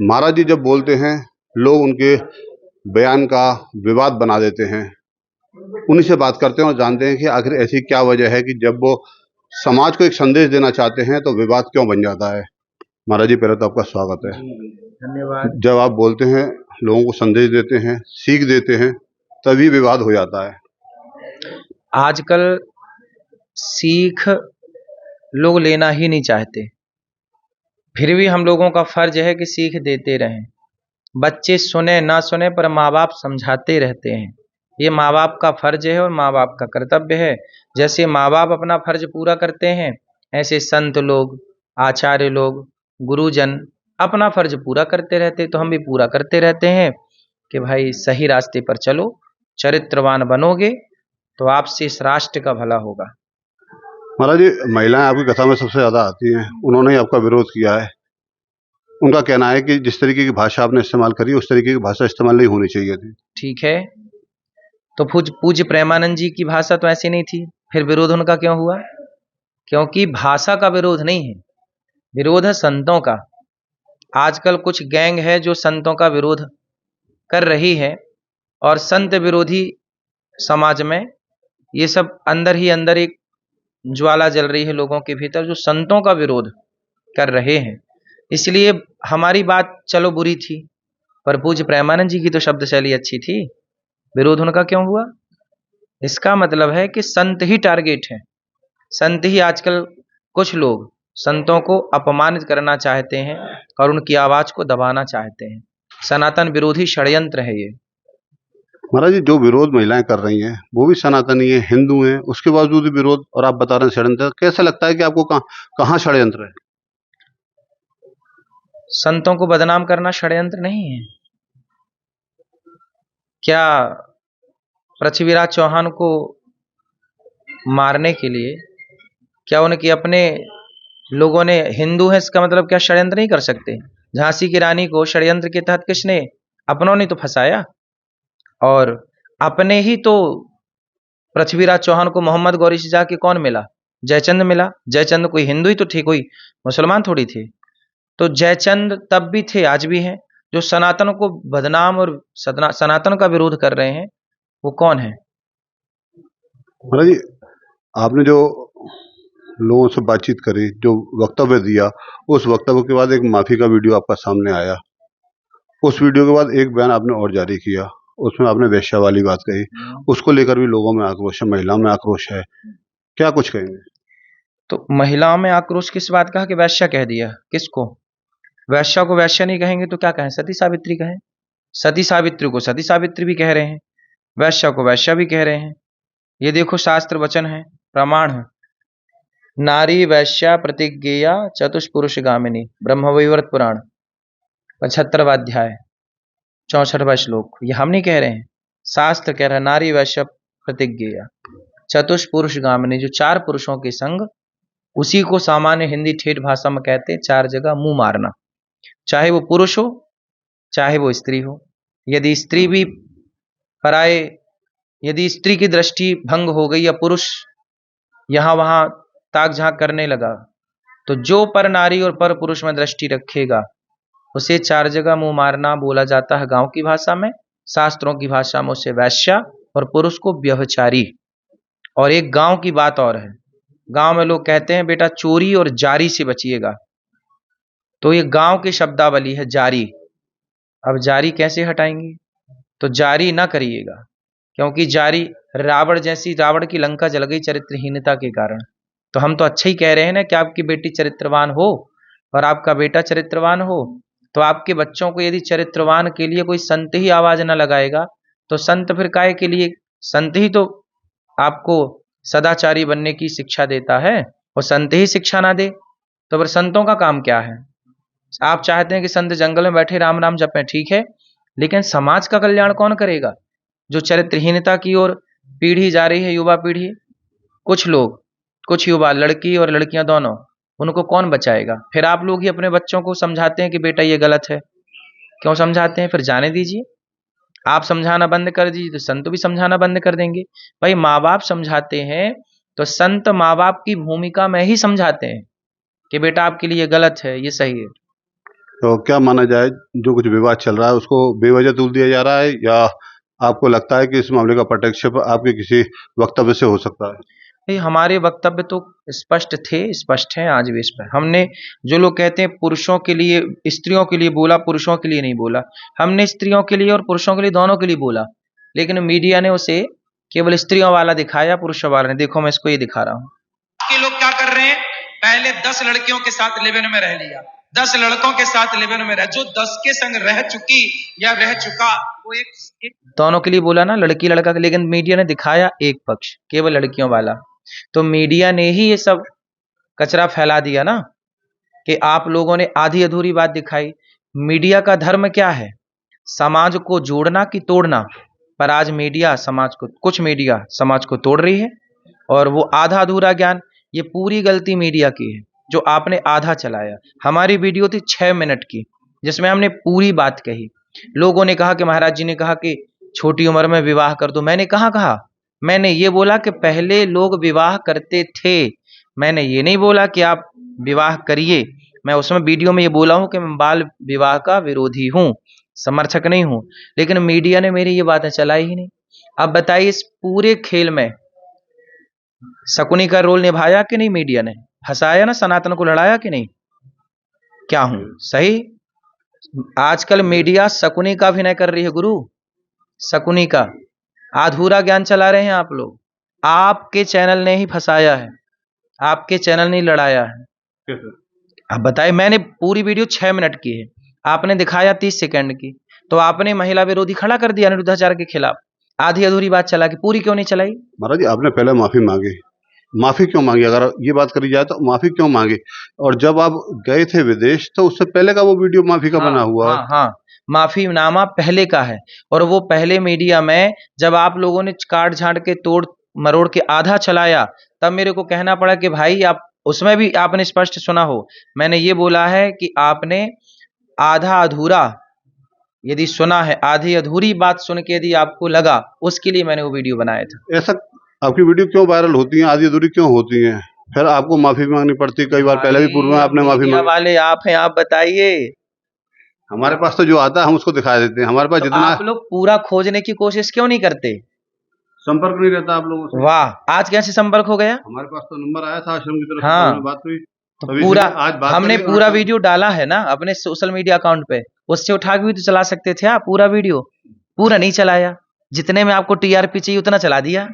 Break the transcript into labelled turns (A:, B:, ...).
A: महाराज जी जब बोलते हैं, लोग उनके बयान का विवाद बना देते हैं। उन्हीं से बात करते हैं और जानते हैं कि आखिर ऐसी क्या वजह है कि जब वो समाज को एक संदेश देना चाहते हैं तो विवाद क्यों बन जाता है। महाराज जी पहले तो आपका स्वागत है।
B: धन्यवाद।
A: जब आप बोलते हैं, लोगों को संदेश देते हैं, सीख देते हैं, तभी विवाद हो जाता है।
B: आजकल सीख लोग लेना ही नहीं चाहते, फिर भी हम लोगों का फर्ज है कि सीख देते रहें। बच्चे सुने ना सुने पर माँ बाप समझाते रहते हैं। ये माँ बाप का फर्ज है और माँ बाप का कर्तव्य है। जैसे माँ बाप अपना फर्ज पूरा करते हैं, ऐसे संत लोग, आचार्य लोग, गुरुजन अपना फर्ज पूरा करते रहते, तो हम भी पूरा करते रहते हैं कि भाई सही रास्ते पर चलो, चरित्रवान बनोगे तो आपसे इस राष्ट्र का भला होगा।
A: महाराज जी, महिलाएं आपकी कथा में सबसे ज्यादा आती हैं, उन्होंने ही आपका विरोध किया है। उनका कहना है कि जिस तरीके की भाषा आपने इस्तेमाल करी, उस तरीके की भाषा इस्तेमाल नहीं होनी चाहिए थी।
B: ठीक है, तो पूज्य प्रेमानंद जी की भाषा तो ऐसी नहीं थी, फिर विरोध उनका क्यों हुआ? क्योंकि भाषा का विरोध नहीं है, विरोध है संतों का। आजकल कुछ गैंग है जो संतों का विरोध कर रही है, और संत विरोधी समाज में ये सब अंदर ही अंदर एक ज्वाला जल रही है लोगों के भीतर, जो संतों का विरोध कर रहे हैं। इसलिए हमारी बात चलो बुरी थी, पर पूज्य प्रेमानंद जी की तो शब्द शैली अच्छी थी, विरोध उनका क्यों हुआ? इसका मतलब है कि संत ही टारगेट है। संत ही आजकल कुछ लोग संतों को अपमानित करना चाहते हैं और उनकी आवाज को दबाना चाहते हैं। सनातन विरोधी षड्यंत्र है ये।
A: महाराज जी, जो विरोध महिलाएं कर रही हैं वो भी सनातनी है, हिंदू हैं, उसके बावजूद भी विरोध, और आप बता रहे हैं षड्यंत्र। कैसा लगता है कि आपको कहाँ षड्यंत्र है?
B: संतों को बदनाम करना षड्यंत्र नहीं है क्या? पृथ्वीराज चौहान को मारने के लिए क्या उनके अपने लोगों ने, हिंदू है इसका मतलब क्या षड्यंत्र नहीं कर सकते? झांसी की रानी को षड्यंत्र के तहत किसने, अपनों ने तो फंसाया, और अपने ही तो पृथ्वीराज चौहान को मोहम्मद गौरी से जाके कौन मिला? जयचंद मिला। जयचंद कोई हिंदू ही तो थे, कोई मुसलमान थोड़ी थे। तो जयचंद तब भी थे, आज भी हैं। जो सनातन को बदनाम और सनातन का विरोध कर रहे हैं वो कौन है?
A: महाराज जी, आपने जो लोगों से बातचीत करी, जो वक्तव्य दिया, उस वक्तव्य के बाद एक माफी का वीडियो आपका सामने आया। उस वीडियो के बाद एक बयान आपने और जारी किया, उसमें आपने वेश्या वाली बात कही। उसको लेकर भी लोगों में आक्रोश है, महिलाओं में आक्रोश है, क्या कुछ कहेंगे?
B: तो महिलाओं में आक्रोश किस बात का कि वैश्या कह दिया? किसको? वैश्या को वैश्या नहीं कहेंगे तो क्या कहें? सती सावित्री कहें। सती सावित्री को सती सावित्री भी कह रहे हैं, वैश्या को वैश्या भी कह रहे हैं। ये देखो शास्त्र वचन है, प्रमाण है। नारी वैश्या प्रतिज्ञेया चतुष्पुरुष गामिनी, ब्रह्मवैवर्त पुराण 75वां अध्याय 64वां श्लोक। ये हम नहीं कह रहे हैं, शास्त्र कह रहा है। नारी वैश्या प्रतिज्ञेया चतुष्पुरुष गामिनी, जो चार पुरुषों के संग, उसी को सामान्य हिंदी ठेठ भाषा में कहते हैं चार जगह मुंह मारना। चाहे वो पुरुष हो, चाहे वो स्त्री हो। यदि स्त्री भी पराये, यदि स्त्री की दृष्टि भंग हो गई या पुरुष यहां वहां ताक झांक करने लगा, तो जो पर नारी और पर पुरुष में दृष्टि रखेगा उसे चार जगह मुंह मारना बोला जाता है गांव की भाषा में। शास्त्रों की भाषा में उसे वैश्या और पुरुष को व्यभिचारी। और एक गांव की बात और है, गांव में लोग कहते हैं बेटा चोरी और जारी से बचिएगा, तो ये गांव की शब्दावली है जारी। अब जारी कैसे हटाएंगे? तो जारी ना करिएगा, क्योंकि जारी, रावण जैसी, रावण की लंका जल गई चरित्रहीनता के कारण। तो हम तो अच्छा ही कह रहे हैं ना कि आपकी बेटी चरित्रवान हो और आपका बेटा चरित्रवान हो। तो आपके बच्चों को यदि चरित्रवान के लिए कोई संत ही आवाज ना लगाएगा तो संत फिर काहे के लिए? संत ही तो आपको सदाचारी बनने की शिक्षा देता है, और संत ही शिक्षा ना दे तो फिर संतों का काम क्या है? आप चाहते हैं कि संत जंगल में बैठे राम राम जपें, ठीक है, लेकिन समाज का कल्याण कौन करेगा? जो चरित्रहीनता की ओर पीढ़ी जा रही है, युवा पीढ़ी, कुछ लोग, कुछ युवा, लड़की और लड़कियां दोनों, उनको कौन बचाएगा? फिर आप लोग ही अपने बच्चों को समझाते हैं कि बेटा ये गलत है। क्यों समझाते हैं? फिर जाने दीजिए। आप समझाना बंद कर दीजिए तो संत भी समझाना बंद कर देंगे। भाई माँ बाप समझाते हैं तो संत माँ बाप की भूमिका में ही समझाते हैं कि बेटा आपके लिए गलत है, ये सही है।
A: तो क्या माना जाए, जो कुछ विवाद चल रहा है उसको बेवजह तुल दिया जा रहा है, या आपको लगता है कि इस मामले का पटक्षेप आपके किसी वक्तव्य से हो सकता है?
B: नहीं, हमारे वक्तव्य तो स्पष्ट थे, स्पष्ट हैं आज भी। इस पर हमने, जो लोग कहते हैं पुरुषों के लिए, स्त्रियों के लिए बोला, पुरुषों के लिए नहीं बोला, हमने स्त्रियों के लिए और पुरुषों के लिए, दोनों के लिए बोला। लेकिन मीडिया ने उसे केवल स्त्रियों वाला दिखाया, पुरुषों वाला नहीं। देखो मैं इसको ये दिखा रहा हूँ कि लोग क्या कर रहे हैं, पहले 10 लड़कियों के साथ लिव इन में रह लिया, 10 लड़कों के साथ लिव इन में रह, जो 10 के संग रह चुकी या रह चुका वो एक दोनों के लिए बोला ना, लड़की लड़का। लेकिन मीडिया ने दिखाया एक पक्ष, केवल लड़कियों वाला। तो मीडिया ने ही ये सब कचरा फैला दिया ना, कि आप लोगों ने आधी अधूरी बात दिखाई। मीडिया का धर्म क्या है, समाज को जोड़ना कि तोड़ना। पर आज मीडिया समाज को, कुछ मीडिया समाज को तोड़ रही है, और वो आधा अधूरा ज्ञान, ये पूरी गलती मीडिया की है जो आपने आधा चलाया। हमारी वीडियो थी 6 मिनट की, जिसमें हमने पूरी बात कही। लोगों ने कहा कि महाराज जी ने कहा कि छोटी उम्र में विवाह कर दो। मैंने कहा, मैंने ये बोला कि पहले लोग विवाह करते थे। मैंने ये नहीं बोला कि आप विवाह करिए। मैं उसमें वीडियो में ये बोला हूं कि मैं बाल विवाह का विरोधी हूं, समर्थक नहीं हूं। लेकिन मीडिया ने मेरी ये बातें चलाई ही नहीं। अब बताइए, इस पूरे खेल में शकुनी का रोल निभाया कि नहीं? मीडिया ने फंसाया ना, सनातन को लड़ाया कि नहीं? क्या हूं सही? आजकल मीडिया शकुनी का अभिनय कर रही है गुरु, शकुनी का। अधूरा ज्ञान चला रहे हैं आप लोग। आपके चैनल ने ही फंसाया है, आपके चैनल ने लड़ाया है। अब बताइए, मैंने पूरी वीडियो 6 मिनट की है, आपने दिखाया 30 सेकंड की। तो आपने महिला विरोधी खड़ा कर दिया अनिरुद्धाचार्य के खिलाफ। आधी अधूरी बात चला के पूरी क्यों नहीं चलाई?
A: महाराज जी, आपने पहले माफी मांगी, माफी क्यों मांगी? अगर ये बात करी जाए तो माफी क्यों मांगी? और जब आप गए थे विदेश तो उससे पहले का वो वीडियो माफी का बना हुआ है।
B: हाँ, माफीनामा पहले का है। और वो पहले मीडिया में जब आप लोगों ने काट झांट के, तोड़ मरोड़ के आधा चलाया, तब मेरे को कहना पड़ा कि भाई आप, उसमें भी आपने स्पष्ट सुना हो, मैंने ये बोला है कि आपने आधा अधूरा यदि सुना है, आधी अधूरी बात सुन के यदि आपको लगा, उसके लिए मैंने वो वीडियो बनाया था।
A: ऐसा आपकी वीडियो क्यों वायरल होती हैं, आधी अधूरी क्यों होती हैं? फिर आपको माफी मांगनी पड़ती है कई बार, पहले भी पूर्व में आपने माफी
B: मीडिया
A: मांगी।
B: वाले आप हैं, आप बताइए।
A: हमारे पास तो जो आता है हम उसको दिखा देते हैं, हमारे पास
B: तो
A: जितना
B: आप लोग पूरा खोजने की कोशिश क्यों नहीं करते?
A: संपर्क नहीं रहता आप लोगों से।
B: वाह, आज कैसे संपर्क हो गया?
A: हमारे पास तो नंबर आया था आश्रम की तरफ से,
B: हाँ,
A: हमें बात हुई
B: तो
A: तभी
B: पूरा
A: से आज बात
B: हमने
A: करी।
B: पूरा वीडियो डाला है ना अपने सोशल मीडिया अकाउंट पे, उससे उठा के भी तो चला सकते थे आप। पूरा वीडियो पूरा नहीं चलाया, जितने में आपको टीआरपी चाहिए उतना चला दिया।